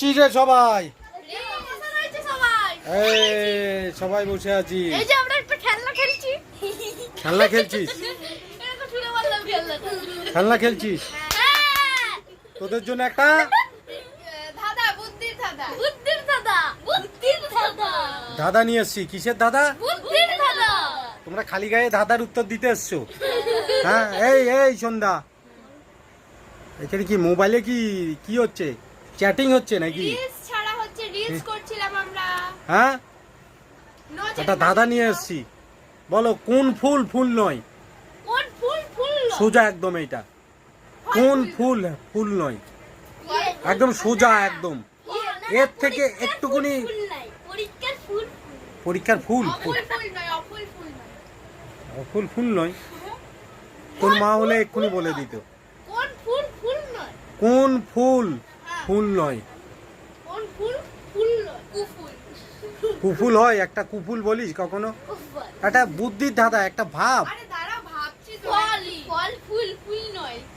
চিরে সবাই সবাই বসে আছি। খেলনা খেলছিস? খেলনা খেলছিস? তোদের জন্য একটা ধাঁধা নিয়ে এসছি। কিসের ধাঁধা? তোমরা খালি গায়ে ধাঁধার উত্তর দিতে এসছো? হ্যাঁ, এই সন্ধ্যা, এখানে কি মোবাইলে কি হচ্ছে? চ্যাটিং হচ্ছে নাকি? হ্যাঁ, একটা ধাঁধা নিয়ে এসছি। বলো কোন ফুল ফুল নয়? সোজা একদম। এইটা কোন ফুল ফুল নয়? একদম সোজা একদম। এর থেকে একটুকুনি পরীক্ষার ফুল ফুল ফুল নয়। তোর মা হলে এক্ষুনি বলে দিত কোন ফুল ফুল নয়। কুফুল হয়? একটা কুফুল বলিস কখনো? একটা বুদ্ধির ধাঁধা, একটা ভাব।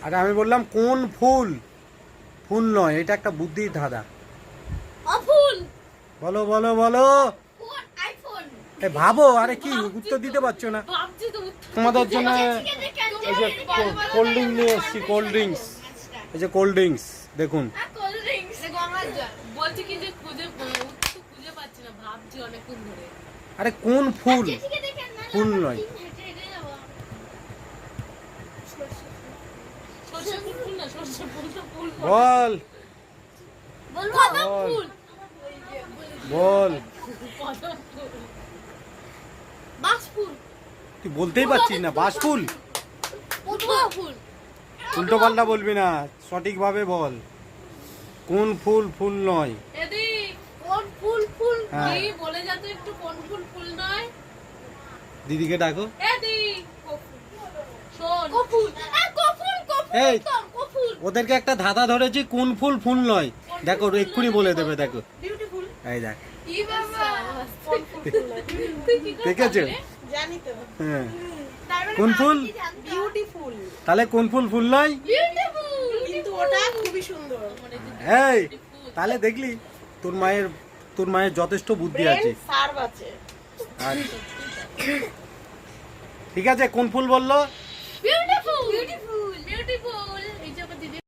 আরে আমি বললাম কোন ফুল ফুল নয়, এটা একটা বুদ্ধির ধাঁধা। বলো বলো বলো, ভাবো। আরে কি উত্তর দিতে পারছো না? তোমাদের জন্য এই যে কোল্ড ড্রিঙ্কস নিয়ে এসছি। কোল্ড ড্রিঙ্কস, এই যে কোল্ড ড্রিঙ্কস দেখুন। আরে কোন ফুল ফুল নয়? বল বল। তুই বলতেই পারছিস না। বাসফুল? উল্টো পাল্টা বলবি না, সঠিক ভাবে বল। কোন ফুল ফুল নয়? দিদিকে ডাকো। এই ওদেরকে একটা ধাঁধা ধরেছি, কোন ফুল ফুল নয়। দেখো এক্ষুনি বলে দেবে। দেখো এই দেখ, দেখেছো? হ্যাঁ, কোন ফুল? তাহলে কোন ফুল ফুল নয়? এই তাহলে দেখলি তোর মায়ের যথেষ্ট বুদ্ধি আছে। ঠিক আছে, কোন ফুল বললো?